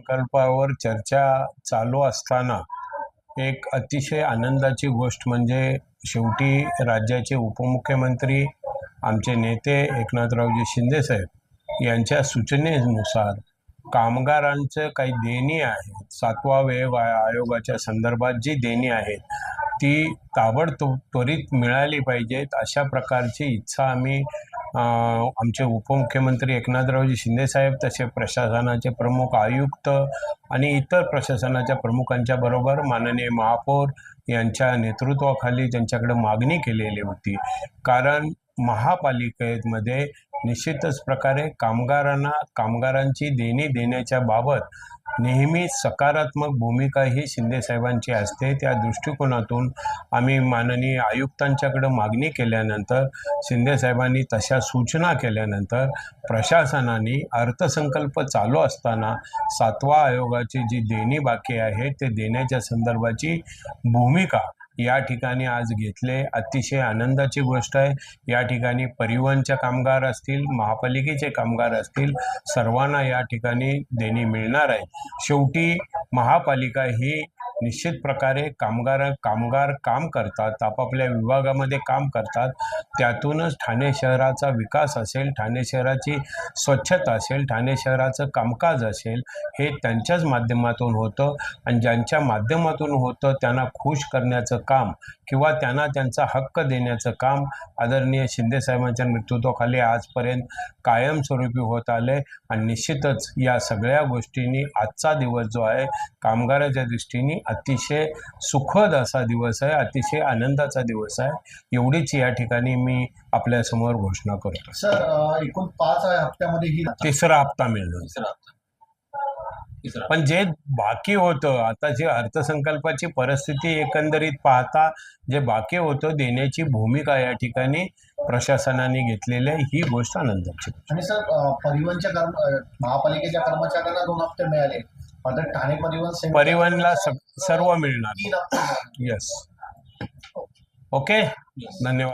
संकल्पावर चर्चा चालू असताना एक अतिशय आनंदाची गोष्ट म्हणजे शेवटी राज्याचे उपमुख्यमंत्री आमचे नेते एकनाथरावजी शिंदे साहेब यांच्या सूचनेनुसार कामगारांचं काही देणी आहेत, 7वा वेतन आयोगाच्या संदर्भात जी देणी आहेत ती ताबडतोब त्वरित मिळाली पाहिजेत अशा प्रकारची इच्छा आम्ही आमचे उपमुख्यमंत्री एकनाथरावजी शिंदे साहेब तसे प्रशासनाचे प्रमुख आयुक्त आणि इतर प्रशासनाच्या प्रमुखांच्या बरोबर माननीय महापौर यांच्या नेतृत्वाखाली त्यांच्याकडे मागणी केलेली होती। कारण महापालिकेमध्ये निश्चितच प्रकारे कामगारांची देणी देण्याच्या बाबत नेहमी सकारात्मक भूमिका ही शिंदे साहेबांची असते। त्या दृष्टिकोनातून आम्ही माननीय आयुक्तांच्याकडे मागणी केल्यानंतर शिंदे साहेबांनी तशा सूचना केल्यानंतर प्रशासनाने अर्थसंकल्प चालू असताना 7वा आयोगाची जी देणी बाकी आहे ते देण्याच्या संदर्भाची भूमिका या ठिकाणी आज घेतले। अतिशय आनंदाची गोष्ट आहे। या ठिकाणी परिवहनचे कामगार असतील, महापालिकेचे कामगार असतील, सर्वांना या ठिकाणी देणी मिळणार आहे। शेवटी महापालिका ही निश्चित प्रकारे कामगार काम करतात, आपापल्या विभागामध्ये काम करतात, त्यातूनच ठाणे शहराचा विकास असेल, ठाणे शहराची स्वच्छता असेल, ठाणे शहराचं कामकाज असेल, हे त्यांच्याच माध्यमातून होतं आणि ज्यांच्या माध्यमातून होतं त्यांना खुश करण्याचं काम किंवा त्यांना त्यांचा हक्क देण्याचं काम आदरणीय शिंदे साहेबांच्या नेतृत्वाखाली आजपर्यंत कायमस्वरूपी होत आले आणि निश्चितच या सगळ्या गोष्टींनी आजचा दिवस जो आहे कामगाराच्या दृष्टीने अतिशय सुखद असा दिवस आहे, अतिशय आनंदाचा दिवस आहे। एवढीच या ठिकाणी मी आपल्या समोर घोषणा करतो। सर, एकूण 5 हप्त्यामध्ये ही तिसरा हप्ता मिळणार, पण जे बाकी होतं आता जे अर्थसंकल्पाची परिस्थिती एकंदरीत पाहता जे बाकी होतं देण्याची भूमिका या ठिकाणी प्रशासनाने घेतलेली आहे, ही गोष्ट आनंदाची। आणि सर, परिवहनच्या महापालिकेच्या कर्मचाऱ्यांना 2 हप्ते मिळाले, आता ठाणे परिवहनला सर्व मिळणार। यस, ओके, धन्यवाद।